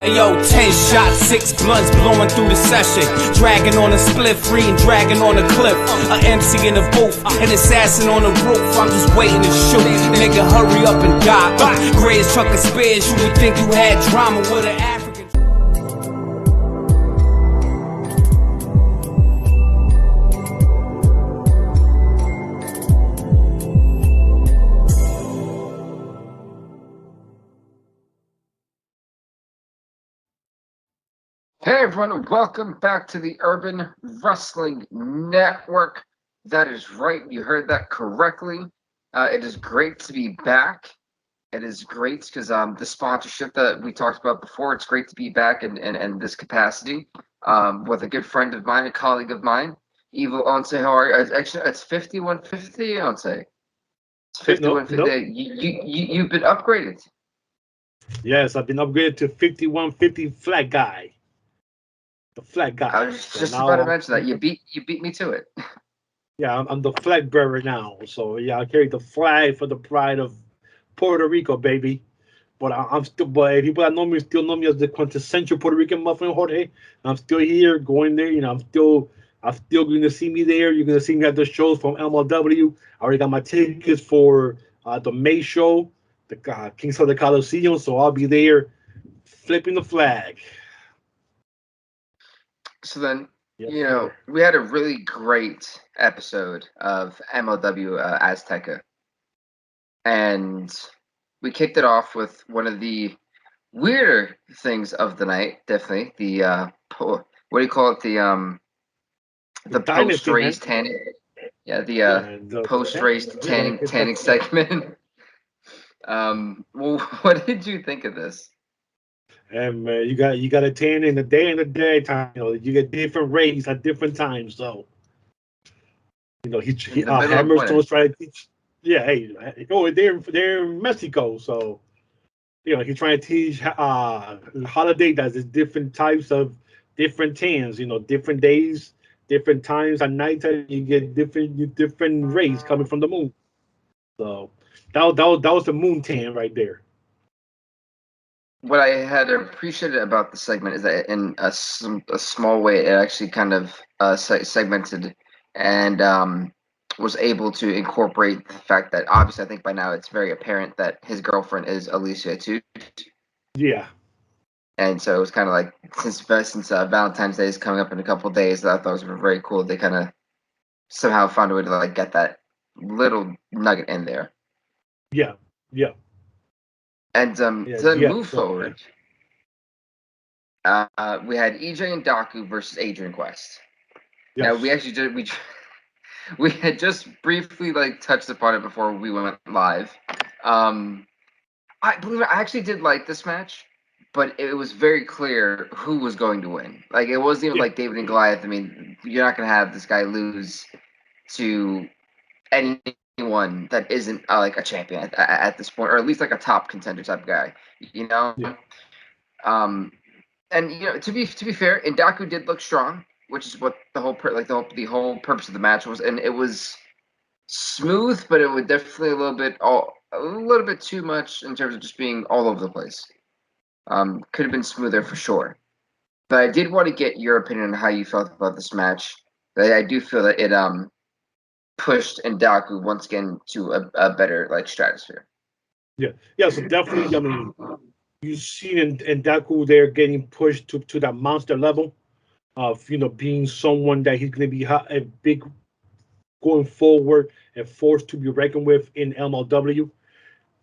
Yo, 10 shots, 6 blunts blowing through the session. Dragging on a split, free and dragging on a cliff. A MC in the booth, an assassin on the roof. I'm just waiting to shoot. Nigga, hurry up and die. Greatest truck of spears, you would think you had drama with an African. Hey everyone, welcome back to the Urban Wrestling Network. That is right, you heard that correctly. It is great to be back. It is great because the sponsorship that we talked about before, it's great to be back in this capacity with a good friend of mine, a colleague of mine, Evil Onse. How are you? Actually, it's 5150, Onse. It's 5150. You've been upgraded. Yes, I've been upgraded to 5150 flag guy. The flag guy. I was just about to mention that. You beat me to it. Yeah, I'm the flag bearer now. So yeah, I carry the flag for the pride of Puerto Rico, baby. But I'm still, but people that know me still know me as the quintessential Puerto Rican muffin, Jorge. I'm still here, going there. You know, I'm still going to see me there. You're gonna see me at the shows from MLW. I already got my tickets for the May show, the Kings of the Coliseum. So I'll be there, flipping the flag. So then, Yes, you know, we had a really great episode of MLW Azteca. And we kicked it off with one of the weirder things of the night, definitely. The, what do you call it? The post-race tanning. Yeah, the post-race tanning segment. Well, what did you think of this? And you got a tan in the day and the daytime. You know, you get different rays at different times. So, you know, Hammerstone's trying to teach. Yeah, hey, they're in Mexico, so you know he's trying to teach holiday that there's different types of different tans. You know, different days, different times at night time. You get different rays coming from the moon. So that was the moon tan right there. What I had appreciated about the segment is that in a small way, it actually kind of segmented and was able to incorporate the fact that obviously I think by now it's very apparent that his girlfriend is Alicia too. Yeah. And so it was kind of like since Valentine's Day is coming up in a couple of days, I thought it was very cool. They kind of somehow found a way to like get that little nugget in there. Yeah. Yeah. And to then move forward, we had EJ and Daku versus Adrian Quest. Yes. Now we actually we had just briefly like touched upon it before we went live. I believe I actually did like this match, but it was very clear who was going to win. Like it wasn't even like David and Goliath. I mean, you're not going to have this guy lose to anyone that isn't like a champion at this point, or at least like a top contender type guy, you know. Yeah. And you know, to be fair, Ndaku did look strong, which is what the whole the whole purpose of the match was, and it was smooth, but it was definitely a little bit too much in terms of just being all over the place. Could have been smoother for sure. But I did want to get your opinion on how you felt about this match. I do feel that it pushed Ndaku once again to a better like stratosphere. Yeah, so definitely. I mean, you see Ndaku there getting pushed to that monster level of being someone that he's going to be a big going forward and forced to be reckoned with in MLW.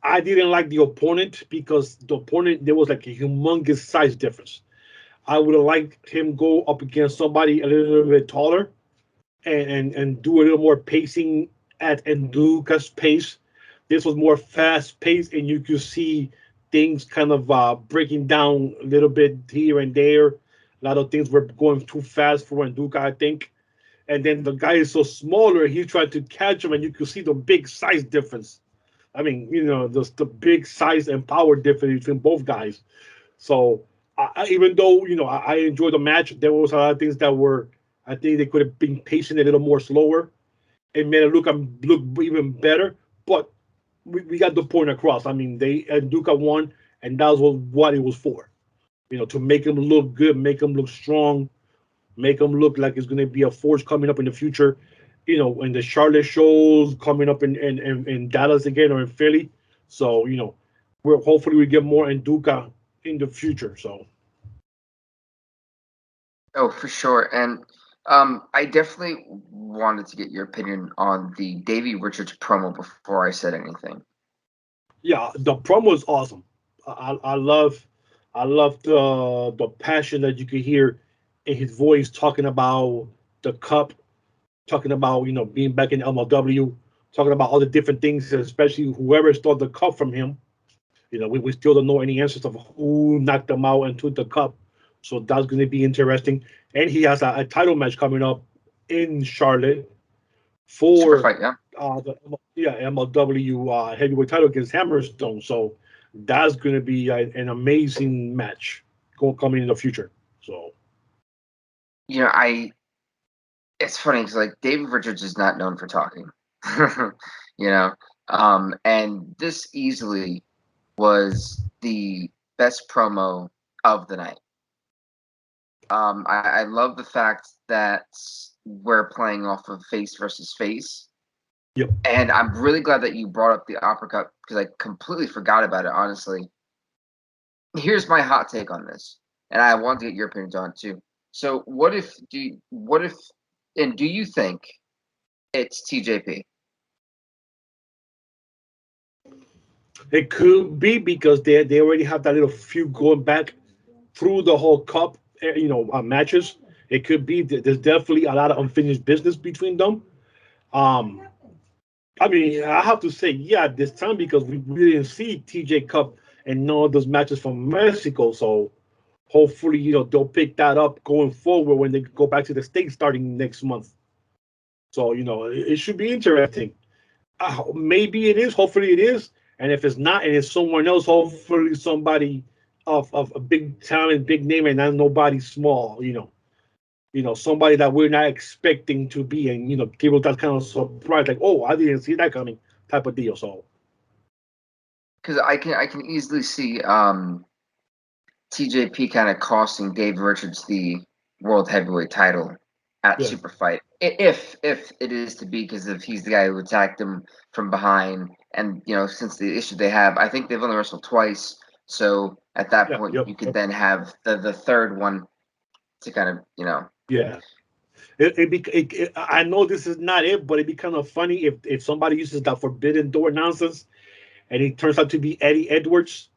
I didn't like the opponent because the opponent there was like a humongous size difference. I would have liked him go up against somebody a little bit taller and do a little more pacing at Nduka's pace. This was more fast paced, and you could see things kind of breaking down a little bit here and there. A lot of things were going too fast for Nduka, I think. And then the guy is so smaller, he tried to catch him, and you could see the big size difference. I mean, the big size and power difference between both guys. So even though, I enjoyed the match, there was a lot of things that were, I think they could have been pacing a little more slower. It made it look even better, but we got the point across. I mean, Nduka won, and that was what it was for. to make him look good, make him look strong, make him look like it's going to be a force coming up in the future. In the Charlotte shows coming up in Dallas again or in Philly. So, we're hopefully we get more Nduka in the future. So, Oh, for sure. And I definitely wanted to get your opinion on the Davey Richards promo before I said anything. yeah, the promo is awesome. I love the passion that you could hear in his voice talking about the cup, talking about being back in MLW, talking about all the different things, especially whoever stole the cup from him. We still don't know any answers of who knocked him out and took the cup, so that's going to be interesting. And he has a title match coming up in Charlotte Super for fight, yeah. the MLW heavyweight title against Hammerstone. So that's going to be an amazing match coming in the future. So It's funny because like David Richards is not known for talking, you know, and this easily was the best promo of the night. I love the fact that we're playing off of face versus face. yep, And I'm really glad that you brought up the uppercut because I completely forgot about it, honestly. Here's my hot take on this, and I want to get your opinions on it too. So, do you think it's TJP? it could be because they already have that little feud going back through the whole cup, matches. It could be that there's definitely a lot of unfinished business between them. Um, I mean, I have to say, yeah, this time because we didn't see TJ Cup and none of those matches from Mexico. So hopefully, they'll pick that up going forward when they go back to the States starting next month. So, it should be interesting. Maybe it is. Hopefully it is. And if it's not, and it's someone else, hopefully somebody of a big talent, big name, and not nobody small, somebody that we're not expecting to be, and give us that kind of surprise, like, oh, I didn't see that coming, type of deal. So Because I can easily see TJP kind of costing Dave Richards the world heavyweight title at yeah, Super Fight, if it is to be, because if he's the guy who attacked him from behind, and since the issue they have, I think they've only wrestled twice, so at that yeah, point yep, you could yep, then have the third one to kind of yeah. I know this is not it, but it'd be kind of funny if somebody uses that forbidden door nonsense, and it turns out to be Eddie Edwards,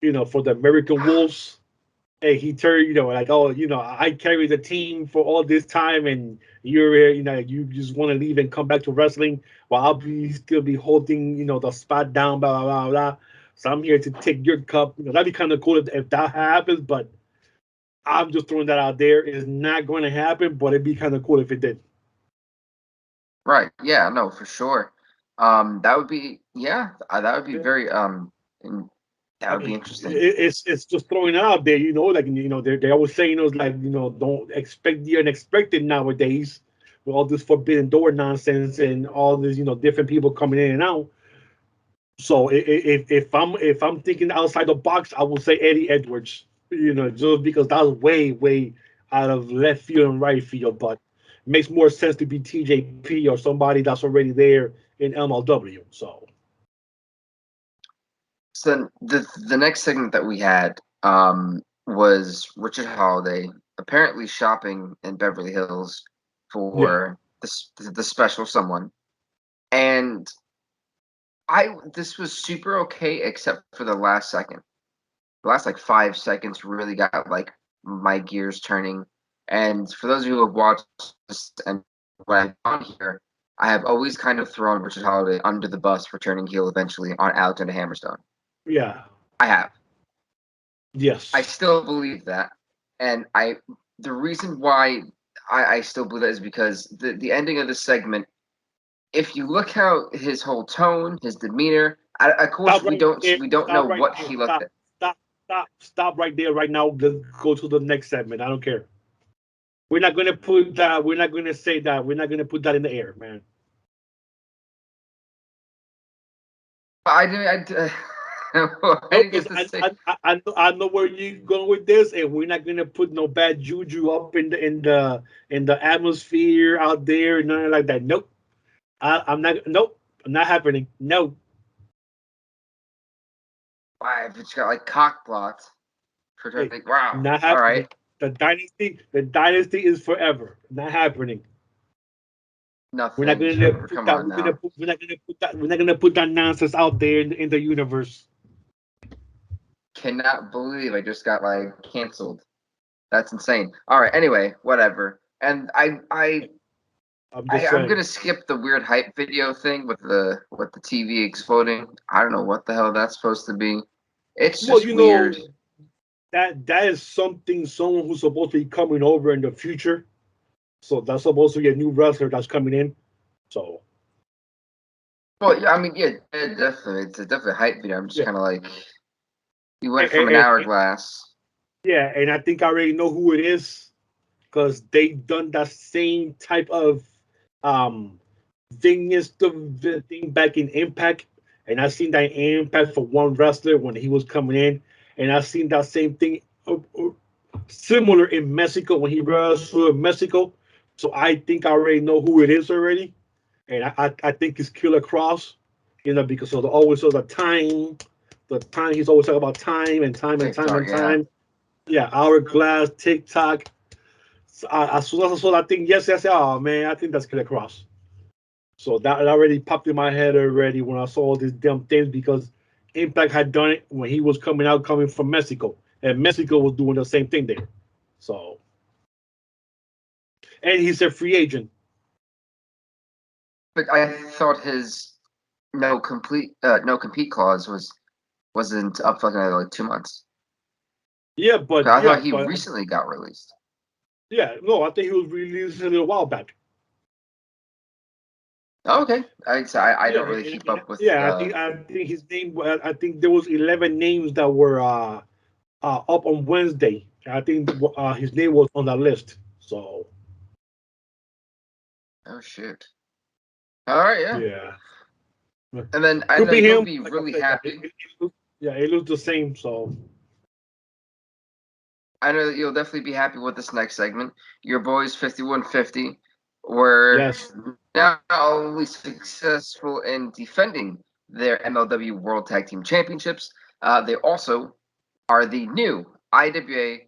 for the American Wolves. Hey, he turned, like, oh, I carry the team for all this time, and you're here, you just want to leave and come back to wrestling, while I'll still be holding, the spot down, blah blah blah blah. So I'm here to take your cup. That'd be kind of cool if that happens, but I'm just throwing that out there. It's not going to happen, but it'd be kind of cool if it did. right, yeah, no, for sure. That would be, yeah, that would be Yeah. very that I would be mean, interesting. it's just throwing it out there, like they always saying like don't expect the unexpected nowadays with all this forbidden door nonsense and all this different people coming in and out. So if I'm thinking outside the box, I will say Eddie Edwards, just because that was way out of left field and right field, but it makes more sense to be TJP or somebody that's already there in MLW. So So then the next segment that we had was Richard Holiday apparently shopping in Beverly Hills yeah, for the special someone, and this was super okay except for the last second. The last like 5 seconds really got like my gears turning. And for those of you who have watched this and what I've done here, I have always kind of thrown Richard Holiday under the bus for turning heel eventually on Alexander Hammerstone. yeah, I have. I yes. still believe that, and the reason why I still believe that is because the ending of the segment. If you look how his whole tone, his demeanor, of course Stop right there. we don't know Stop right what there. he looked Stop. at. Stop right there right now. Let's go to the next segment. I don't care. We're not gonna put that. We're not gonna say that. We're not gonna put that in the air, man. I didn't. Why do you get to say? I know where you're going with this, and we're not gonna put no bad juju up in the atmosphere out there, nothing like that. Nope. I'm not. Nope. Not happening. No. Why? If it's got like cock blocked. Hey, Wow. not All happening. right. The dynasty is forever. Not happening. We're not Nothing. gonna Trevor, put come that. on now. We're not gonna put that. We're not gonna put that nonsense out there in the universe. Cannot believe I just got like canceled. That's insane. All right. Anyway, whatever. And I'm just I'm saying. gonna skip the weird hype video thing with the TV exploding. I don't know what the hell that's supposed to be. It's Well, just weird. that is something someone who's supposed to be coming over in the future. So that's supposed to be a new wrestler that's coming in. So Well, yeah, I mean, yeah, definitely. It's a definitely hype video. I'm just yeah, kind of like, you went from an and hourglass. yeah, and I think I already know who it is because they done that same type of um the thing back in Impact, and I seen that in Impact for one wrestler when he was coming in, and I seen that same thing similar in Mexico when he wrestled in Mexico. So I think I already know who it is already, and I think it's Killer Cross, because of always the time he's always talking about time and time and time TikTok, and yeah. time. Yeah, hourglass, TikTok. So as soon as I saw that thing, yes, oh man, I think that's Killer Cross. So that already popped in my head already when I saw all these damn things because Impact had done it when he was coming from Mexico, and Mexico was doing the same thing there. So, and he's a free agent. But I thought his no compete clause wasn't up for like 2 months. Yeah, 'Cause I yeah, thought he but recently got released. yeah, no, I think he was released a little while back. Oh, okay, I Yeah, don't really keep up with. yeah, I think his name. I think there was 11 names that were up on Wednesday. I think his name was on that list. So Oh shoot! All right, yeah. yeah, And then I could know be you'll him. be Like I really said, happy. yeah, it looks the same. So I know that you'll definitely be happy with this next segment. Your boys 5150 were yes, not only successful in defending their MLW World Tag Team Championships, they also are the new IWA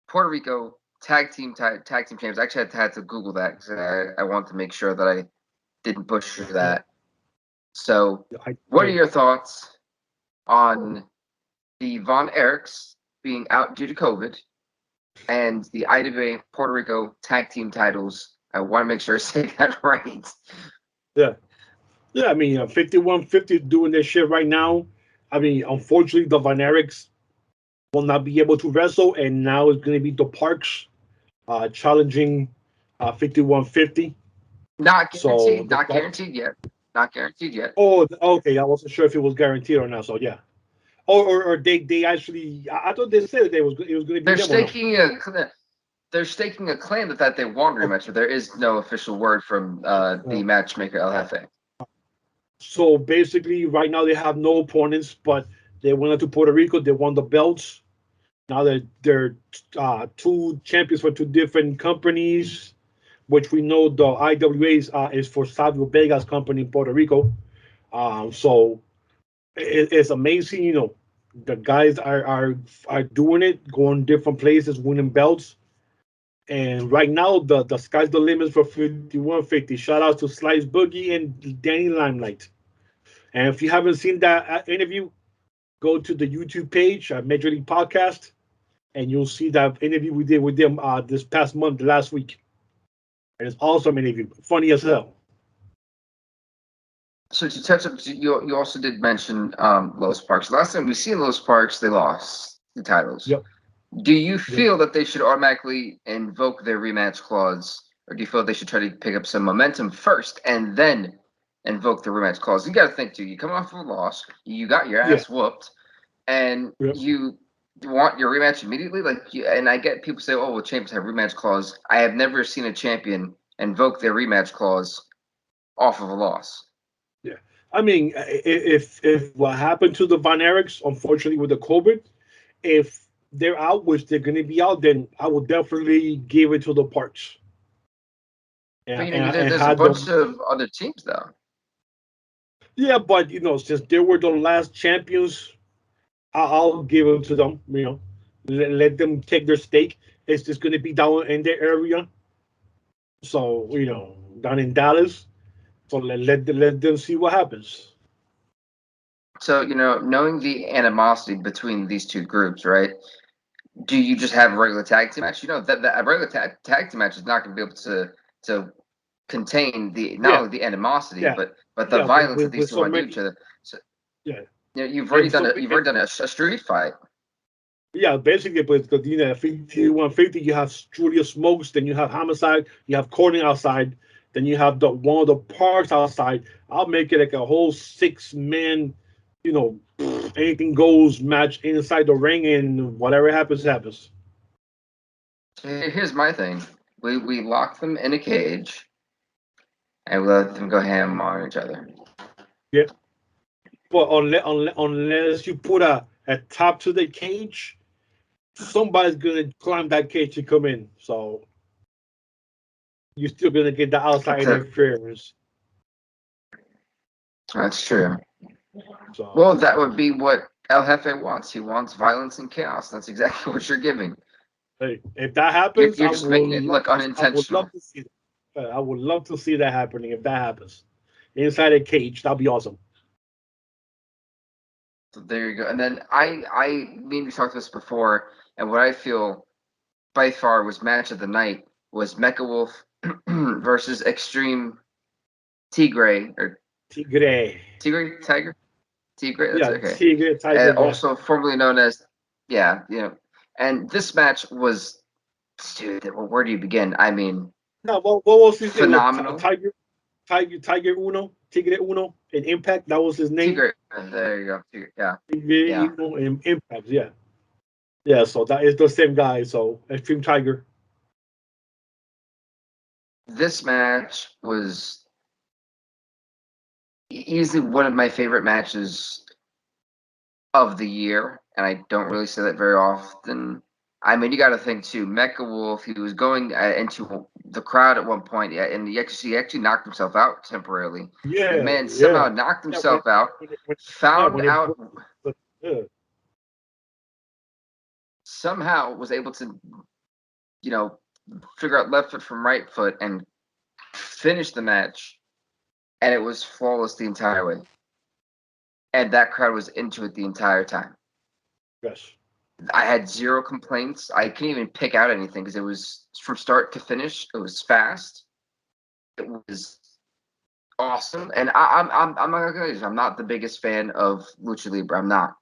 Puerto Rico Tag Team Champions. Actually, I had to Google that because I wanted to make sure that I didn't butcher yeah, that. So, I, what are your thoughts on the Von Erichs being out due to COVID and the IWA Puerto Rico tag team titles? I want to make sure I say that right. yeah, yeah. I mean, 5150 doing this shit right now. I mean, unfortunately, the Van Erichs will not be able to wrestle, and now it's going to be the Parks challenging 5150. Not So guaranteed. Not guaranteed yet. Not guaranteed yet. oh, okay. I wasn't sure if it was guaranteed or not. So yeah. Or they actually. I thought they said it was going to be They're them or no. staking a claim that they won Okay. rematch, but there is no official word from the matchmaker El Jefe. So basically, right now they have no opponents, but they went to Puerto Rico. They won the belts. Now they're two champions for two different companies, which we know the IWA is for Savio Vega's company in Puerto Rico. So it's amazing. The guys are doing it, going different places, winning belts. And right now, the sky's the limit for 5150. Shout out to Slice Boogie and Danny Limelight. And if you haven't seen that interview, go to the YouTube page, Major League Podcast, and you'll see that interview we did with them this past month, last week. And it's awesome interview, funny as hell. So to touch up, you also did mention Los Parks. Last time we seen Los Parks, they lost the titles. Yep. Do you Yep. feel that they should automatically invoke their rematch clause, or do you feel they should try to pick up some momentum first and then invoke the rematch clause? You got to think too. You come off of a loss, you got your Yeah. ass whooped, and Yep. you want your rematch immediately. And I get people say, "Oh, well, champions have rematch clause." I have never seen a champion invoke their rematch clause off of a loss. Yeah. I mean, if what happened to the Von Erichs, unfortunately with the COVID, if they're out, which they're going to be out, then I will definitely give it to the Parks But and there's a have bunch them. of other teams though. Yeah, but since they were the last champions, I'll give them to them. Let them take their stake. It's just going to be down in their area, so down in Dallas. So let them see what happens. So knowing the animosity between these two groups, right? Do you just have a regular tag team match? That a regular tag team match is not going to be able to contain the not Yeah, only the animosity yeah, but the yeah. violence that these With two so want to do to each many, other. So yeah, you've already and done so it. You've already done a street fight. yeah, basically, but 5150, you have Julius Smokes, then you have Homicide, you have Corny outside, then you have the one of the Parks outside. I'll make it like a whole 6 man, anything goes match inside the ring, and whatever happens, happens. So here's my thing: we lock them in a cage and we let them go ham on each other. Yeah, but unless you put a top to the cage, somebody's gonna climb that cage to come in. So you're still gonna get the outside interference. That's true. So Well, that would be what El Jefe wants. He wants violence and chaos. That's exactly what you're giving. hey, if that You're, happens, you're just making it look I would unintentional. love to see that. I would love to see that happening if that happens. Inside a cage, that'd be awesome. So there you go. And then me and you talked this before, and what I feel by far was match of the night was Mecha Wolf versus Extreme Tigre or Tigre. Tiger. Tigre. That's Yeah, okay. Tigre Tiger, yeah. Also formerly known as yeah. And this match was, dude. Where do you begin? I mean, No, what was his name? phenomenal. Tiger Uno, Tigre Uno in Impact. That was his name. Tigre. There you go. Tigre. Yeah. Tigre Yeah. Uno in Impact, yeah. Yeah, so that is the same guy. So Extreme Tiger. This match was easily one of my favorite matches of the year, and I don't really say that very often. I mean, you got to think too. Mecha Wolf, he was going into the crowd at one point, yeah, and he actually knocked himself out temporarily. The Yeah, man somehow yeah. knocked Yeah, himself out, found when it out, broke, but, yeah. somehow was able to, you know, figure out left foot from right foot and finish the match, and it was flawless the entire way. And that crowd was into it the entire time. Yes. I had zero complaints. I couldn't even pick out anything because it was from start to finish. It was fast. It was awesome. And I'm not gonna lie, I'm not the biggest fan of lucha libre. I'm not.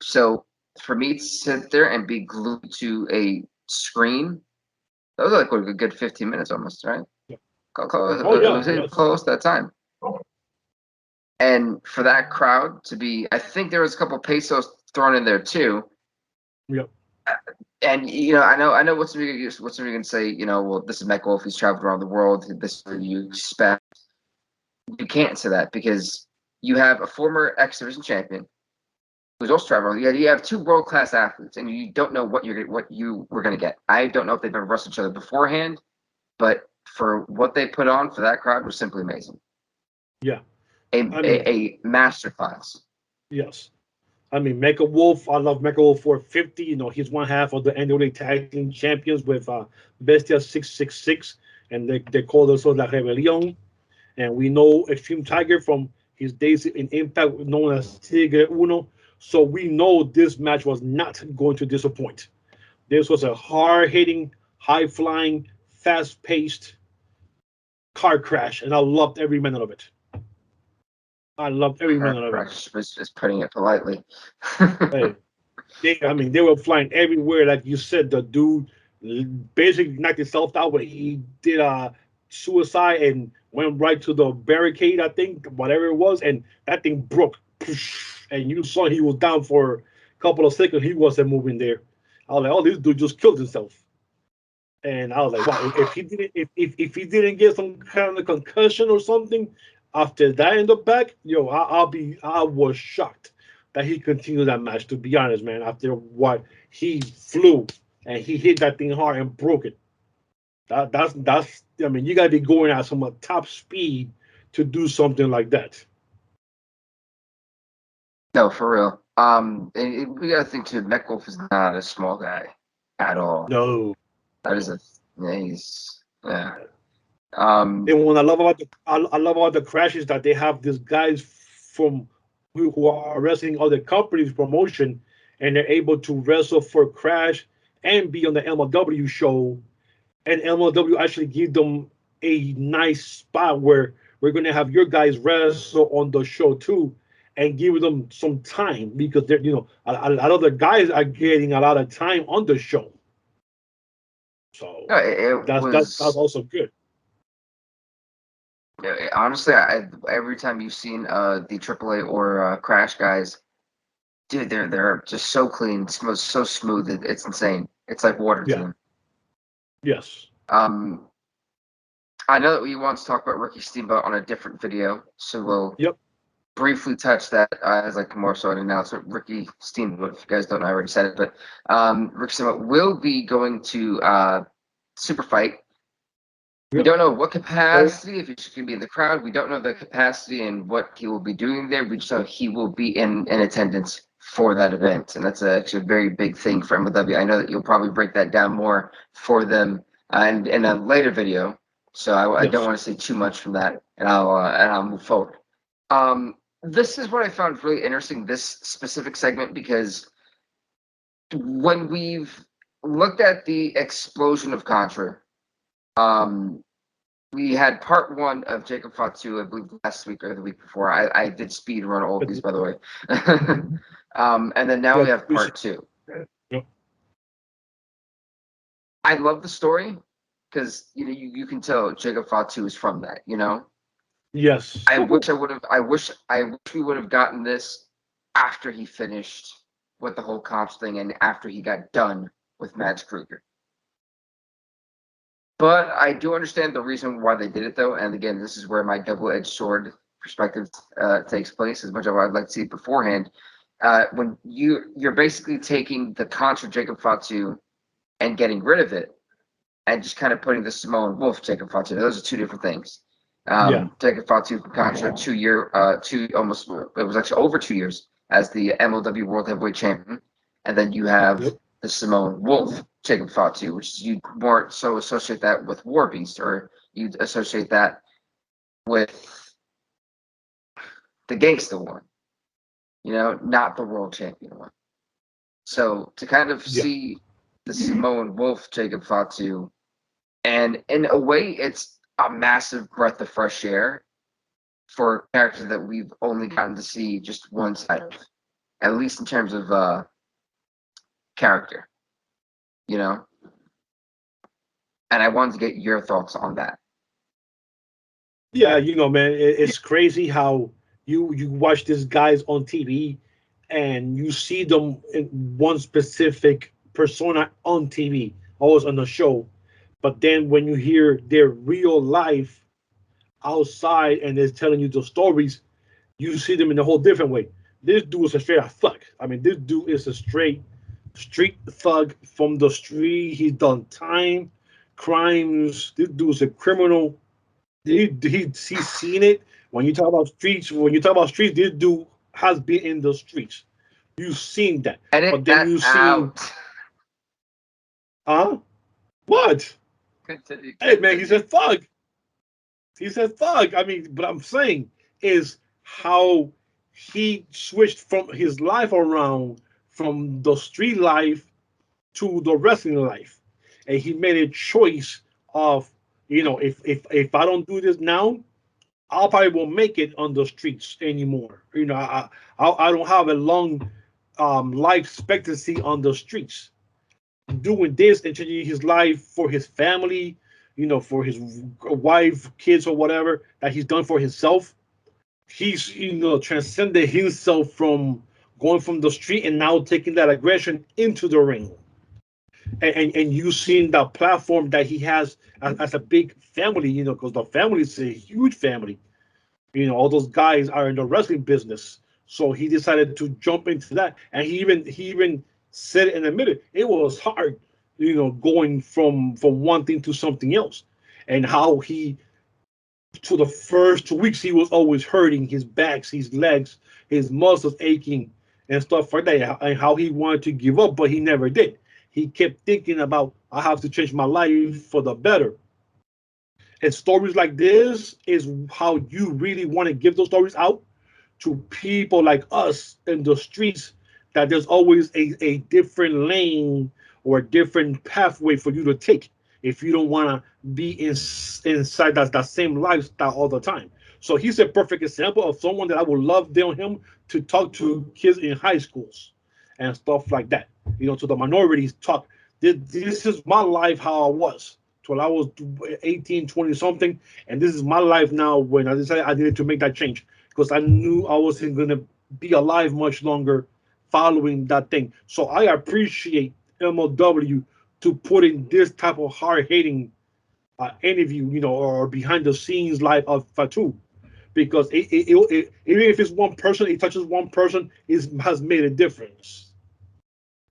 So for me to sit there and be glued to a screen, that was like a good 15 minutes almost, right? Yeah. Close, Oh it yeah, was yes. close that time. And for that crowd to be, I think there was a couple pesos thrown in there too. Yep. And I know what's somebody gonna say, well, this is Mech Wolf, he's traveled around the world, this is what you expect. You can't say that because you have a former X Division champion who's also traveling. Yeah, you have two world class athletes, and you don't know what you were gonna get. I don't know if they've ever wrestled each other beforehand, but for what they put on for that crowd was simply amazing. Yeah. A I mean, a masterclass. yes. I mean, Mecha Wolf. I love Mecha Wolf 450. He's one half of the N.W.A Tag Team Champions with Bestia 666, and they call themselves La Rebelión. And we know Extreme Tiger from his days in Impact, known as Tigre Uno. So we know this match was not going to disappoint. This was a hard-hitting, high-flying, fast-paced car crash, and I loved every minute of it. I loved every minute of it. Crush was just putting it politely. Hey, they were flying everywhere. Like you said, the dude basically knocked himself out, but he did a suicide and went right to the barricade, I think, whatever it was, and that thing broke. And you saw he was down for a couple of seconds. He wasn't moving there. I was like, oh, this dude just killed himself. And I was like, wow, if he didn't get some kind of concussion or something, After that in the back, I was shocked that he continued that match. To be honest, man, after what he flew and he hit that thing hard and broke it. That's. I mean, you gotta be going at some top speed to do something like that. No, for real. We gotta think too. Mechwolf is not a small guy at all. No. That is a yeah, he's yeah. And what I love about the crashes that they have these guys from who are wrestling other companies promotion, and they're able to wrestle for Crash and be on the MLW show, and MLW actually give them a nice spot where we're gonna have your guys wrestle on the show too, and give them some time because they're a lot of the guys are getting a lot of time on the show. So No, it that's was also good. honestly, every time you've seen the AAA or Crash guys, dude, they're just so clean, so smooth. It's insane. It's like water to Yeah. them. Yes. Um, I know that we want to talk about Ricky Steamboat on a different video, so we'll Yep. briefly touch that as like more so an announcement. Ricky Steamboat, if you guys don't know, I already said it, but Ricky Steamboat will be going to Super Fight. We Yep. don't know what capacity, if he's going to be in the crowd. We don't know the capacity and what he will be doing there. We just know he will be in attendance for that event. And that's actually a very big thing for MLW. I know that you'll probably break that down more for them and in a later video. So I don't Yes. want to say too much from that, and I'll move forward. This is what I found really interesting, this specific segment, because when we've looked at the explosion of Contra, we had part one of Jacob Fatu, I believe, last week or the week before. I did speed run all of these, by the way. And then now Yeah. we have part two. Yep. I love the story because you can tell Jacob Fatu is from that. Yes. I wish we would have gotten this after he finished with the whole cops thing and after he got done with Mads Kruger. But I do understand the reason why they did it, though. And again, this is where my double-edged sword perspective takes place. As much as I'd like to see it beforehand, when you're basically taking the Contra Jacob Fatu and getting rid of it, and just kind of putting the Samoan Wolf Jacob Fatu. Those are two different things. Yeah. Jacob Fatu from Contra, 2 year, almost, it was actually over 2 years as the MLW World Heavyweight Champion, and then you have Yep. the Samoan Wolf Jacob Fatu, which is, you more so associate that with War Beast, or you associate that with the Gangsta one, not the World Champion one. So to kind of Yeah. see the Samoan Wolf Jacob Fatu, and in a way, it's a massive breath of fresh air for a character that we've only gotten to see just one side of, at least in terms of character, you know? And I wanted to get your thoughts on that. Yeah, man, it's crazy how you watch these guys on TV and you see them in one specific persona on TV, always on the show. But then when you hear their real life outside and they're telling you the stories, you see them in a whole different way. This dude is a straight up thug. I mean, this dude is a straight street thug from the street. He's done time, crimes. This dude's a criminal. He's seen it. When you talk about streets, this dude has been in the streets. You've seen that. Edit But then that you've seen, out. huh? What? Continue. Hey man, he's a thug. He's a thug. I mean, but I'm saying is how he switched from his life around from the street life to the wrestling life. And he made a choice of, if I don't do this now, I probably won't make it on the streets anymore. I don't have a long life expectancy on the streets. Doing this and changing his life for his family, for his wife, kids, or whatever that he's done for himself. He's transcended himself from going from the street and now taking that aggression into the ring. And you seen the platform that he has as a big family, because the family is a huge family. All those guys are in the wrestling business. So he decided to jump into that, and he even said it and admitted it was hard, going from one thing to something else, and how he to the first 2 weeks he was always hurting his backs, his legs, his muscles aching and stuff like that, and how he wanted to give up, but he never did. He kept thinking about, I have to change my life for the better. And stories like this is how you really want to give those stories out to people like us in the streets, that there's always a different lane or a different pathway for you to take if you don't want to be inside that same lifestyle all the time. So he's a perfect example of someone that I would love down him to talk to kids in high schools and stuff like that. To the minorities, talk. This is my life how I was till I was 18, 20 something, and this is my life now when I decided I needed to make that change because I knew I wasn't going to be alive much longer following that thing. So I appreciate MLW to put in this type of hard-hitting interview, or behind the scenes life of Fatu, because even if it's one person, it touches one person, it has made a difference.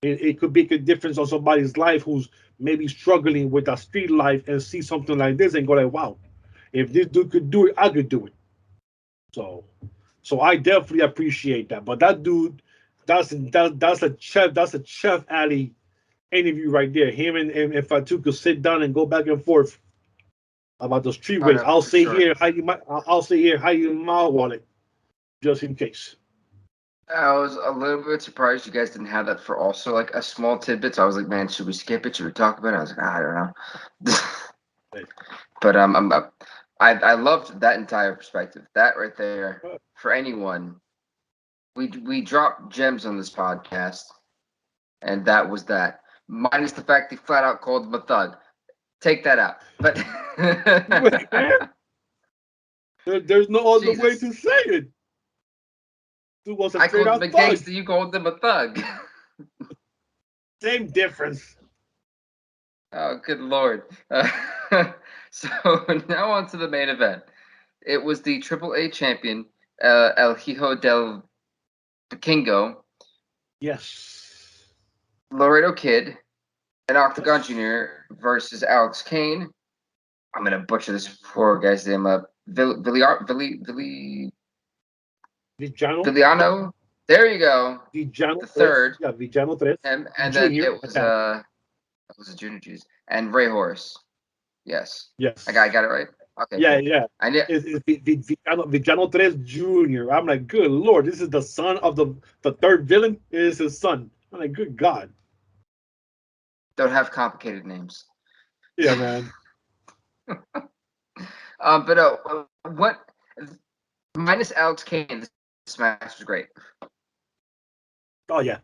It could make a difference on somebody's life who's maybe struggling with a street life and see something like this and go like, wow, if this dude could do it, I could do it. So, so I definitely appreciate that. But that dude, that's a chef alley interview right there. Him and Fatu could sit down and go back and forth about the street Oh race. no, I'll for say sure. here how you might. I'll say here how you my wallet, just in case. I was a little bit surprised you guys didn't have that for also like a small tidbit. So I was like, man, should we skip it? Should we talk about it? I was like, I don't know. But I loved that entire perspective. That right there for anyone. We drop gems on this podcast, and that was that. Minus the fact he flat out called him a thug. Take that out. But Wait, man, there's no other way Jesus, to say it. Dude was a I straight called him out a thug. gangster. You called him a thug. Same difference. Oh, good lord. So now on to the main event. It was the AAA champion, El Hijo del Vikingo, Yes. Laredo Kid, and Octagon Jr. versus Alex Kane. I'm gonna butcher this poor guy's name up. Villano. Villano. There you go. Villano The tres. third, Yeah, Villano tres. and then Junior. it was a Junior Juice and Ray Horse. Yes, I Yes. got it right. Okay, Yeah, cool. yeah. I knew. It's Villano tres Junior. I'm like, good lord, this is the son of the third villain. It is his son. I'm like, good god. Don't have complicated names. Yeah, man. But what minus Alex Kane, this match was great. Oh yeah.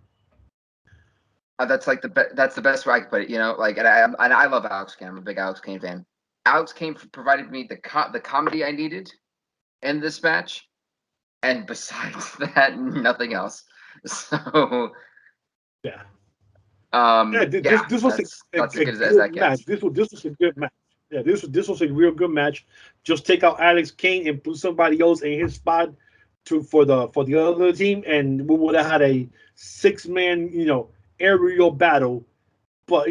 That's like that's the best way I can put it. Like, and I love Alex Kane. I'm a big Alex Kane fan. Alex Kane provided me the comedy I needed in this match, and besides that, nothing else. So, Yeah. Yeah, yeah, this was that's as a good as that good gets. match. This was a good match. Yeah, this was a real good match. Just take out Alex Kane and put somebody else in his spot for the other team, and we would have had a 6-man aerial battle. But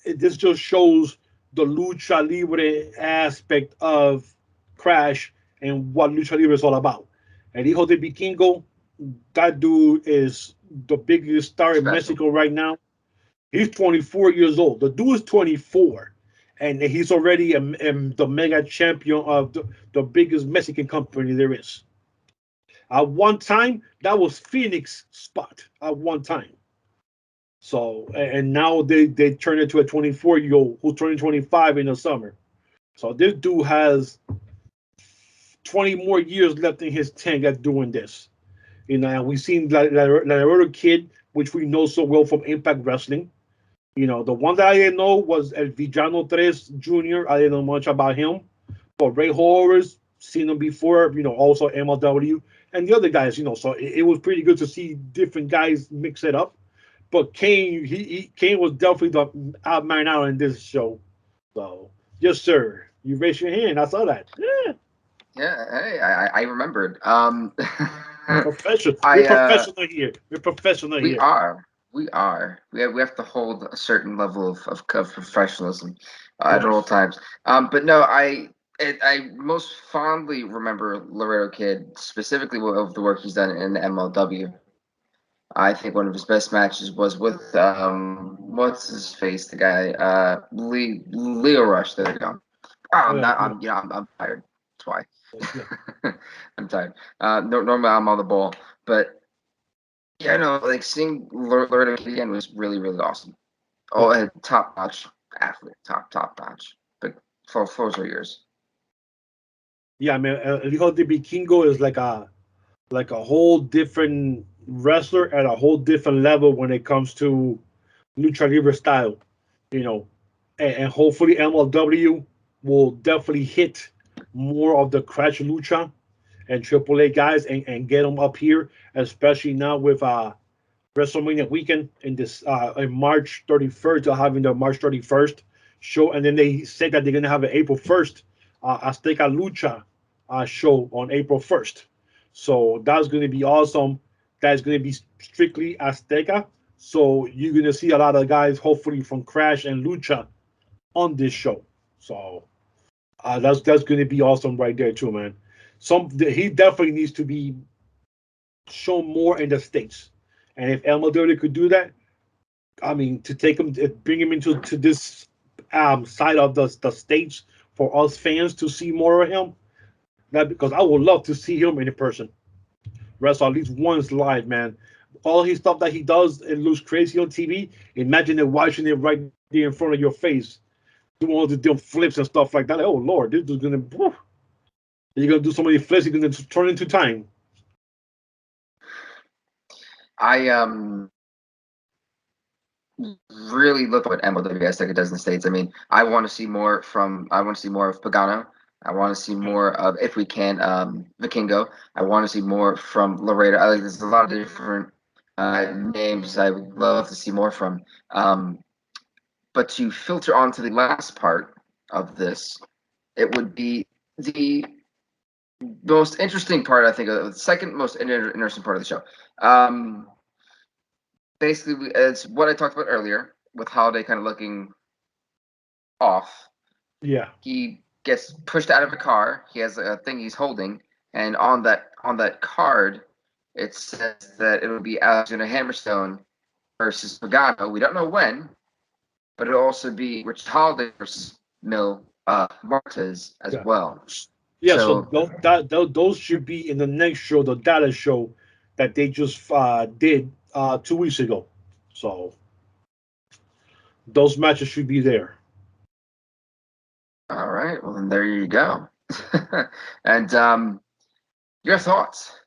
this just shows the lucha libre aspect of Crash and what lucha libre is all about. And Hijo de Vikingo, that dude is the biggest star in Special. Mexico right now. He's 24 years old. The dude is 24, and he's already the mega champion of the biggest Mexican company there is. At one time, that was Phoenix spot. At one time. So, and now they turn it to a 24-year-old who's turning 25 in the summer. So this dude has 20 more years left in his tank at doing this. And we've seen Laredo Kid, which we know so well from Impact Wrestling. The one that I didn't know was El Villano Tres Jr. I didn't know much about him. But Ray Horrors, seen him before, also MLW. And the other guys, so it was pretty good to see different guys mix it up. But Kane, Kane was definitely the odd man out in this show. So, yes, sir. You raised your hand. I saw that. Yeah. Yeah, hey, I remembered. Professional. We're I professional here. We're professional we here. are. We have to hold a certain level of professionalism at all Yes. times. But no, I most fondly remember Laredo Kid, specifically of the work he's done in MLW. I think one of his best matches was with what's his face, the guy, Leo Rush. There you go. Oh, Oh, I'm yeah, not. yeah, I'm tired. That's yeah. why. I'm tired. Normally I'm on the ball, but yeah, no, like seeing Laredo Kid again was really, really awesome. Yeah. Oh, and top notch athlete, top notch. But for years. Yeah, I mean, Hijo de Vikingo is like a whole different wrestler at a whole different level when it comes to lucha libre style, you know, and hopefully MLW will definitely hit more of the crash lucha and AAA guys and get them up here, especially now with WrestleMania weekend in March 31st. They're having the March 31st show, and then they said that they're gonna have an April 1st Azteca Lucha show on April 1st. So that's gonna be awesome. That's gonna be strictly Azteca. So you're gonna see a lot of guys, hopefully from Crash and Lucha, on this show. So that's gonna be awesome right there too, man. He definitely needs to be shown more in the states, and if Elmo could do that, I mean, to take him, bring him into this side of the states for us fans to see more of him. That because I would love to see him in person, wrestle at least once live, man. All his stuff that he does, it looks crazy on TV. Imagine it watching it right there in front of your face, doing all the damn flips and stuff like that. Like, oh Lord, this is gonna. Whew. You're gonna do so many flips, you're gonna turn into time. I really look what MLW Azteca does in the States. I mean, I want to see more of Pagano. I want to see Yeah, more of, if we can, Vikingo. I want to see more from Laredo. I like there's a lot of different names I would love to see more from. Um, but to filter onto the last part of this, it would be the most interesting part, I think, the second most interesting part of the show. Um, Basically, it's what I talked about earlier with Holiday kind of looking off. yeah, He gets pushed out of a car. He has a thing he's holding, and on that card, it says that it'll be Alexander Hammerstone versus Pagano. We don't know when, but it'll also be Rich Holiday versus Mil Martez as yeah. well. Yeah, so So those should be in the next show, the data show that they just did 2 weeks ago. So those matches should be there. all right, well then there you go. And your thoughts?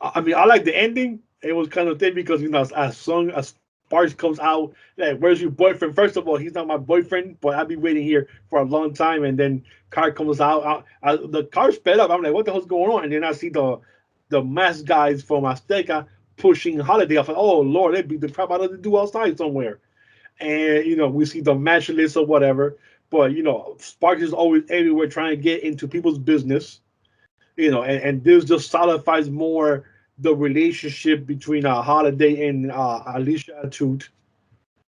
I mean, I like the ending. It was kind of thin because as soon as Sparks comes out, like, where's your boyfriend? First of all, he's not my boyfriend, but I've been waiting here for a long time. And then car comes out, the car sped up. I'm like, what the hell's going on? And then I see the mask guys from Azteca pushing Holiday. I thought, oh Lord, they beat the crap out of the dude outside somewhere. And we see the match list or whatever. But Sparks is always everywhere trying to get into people's business. And this just solidifies more the relationship between Holiday and Alicia Toot.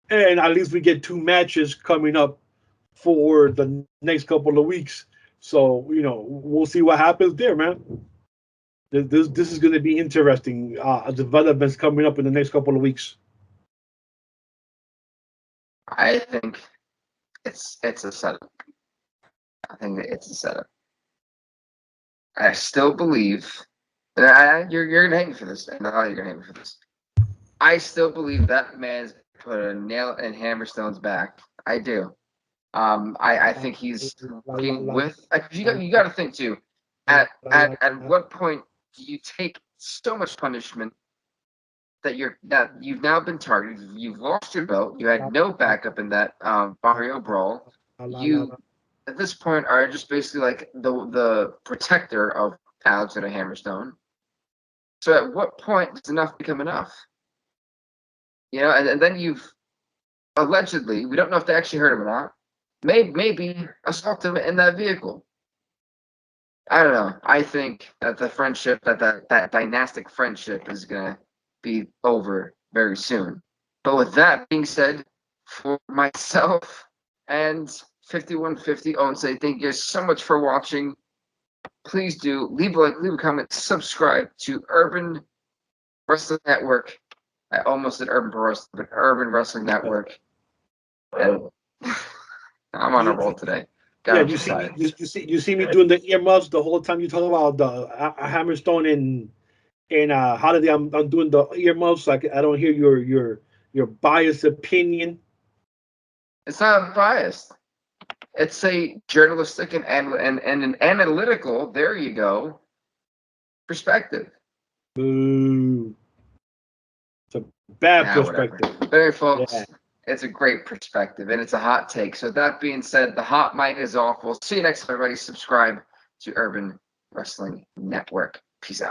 And at least we get two matches coming up for the next couple of weeks. So, we'll see what happens there, man. This is going to be interesting developments coming up in the next couple of weeks. I think it's a setup. I think that it's a setup. I still believe, and you're gonna hate me for this. I know you're gonna hate me for this. I still believe that man's put a nail in Hammerstone's back. I do. I think he's working with. You got to think too. At what point do you take so much punishment that you've now been targeted? You've lost your belt. You had no backup in that Barrio brawl. You at this point are just basically like the protector of Alexander Hammerstone. So at what point does enough become enough? And then you've allegedly, we don't know if they actually heard him or not, maybe assault him in that vehicle. I don't know. I think that the friendship, that dynastic friendship, is gonna be over very soon. But with that being said, for myself and 5150 Owen, say thank you so much for watching. Please do leave a like, leave a comment, subscribe to Urban Wrestling Network. I almost said Urban Pro Wrestling, but Urban Wrestling Network. And I'm on a roll today. Yeah, God, I'm excited. you see me doing the earmuffs the whole time you talk about the Hammerstone and Holiday. I'm doing the earmuffs. Like I don't hear your biased opinion. It's not biased. It's a journalistic and an analytical, there you go, perspective. Boo. It's a bad perspective. Whatever. But folks, Yeah. it's a great perspective and it's a hot take. So that being said, the hot mic is off. We'll see you next time, everybody. Subscribe to Urban Wrestling Network. Peace out.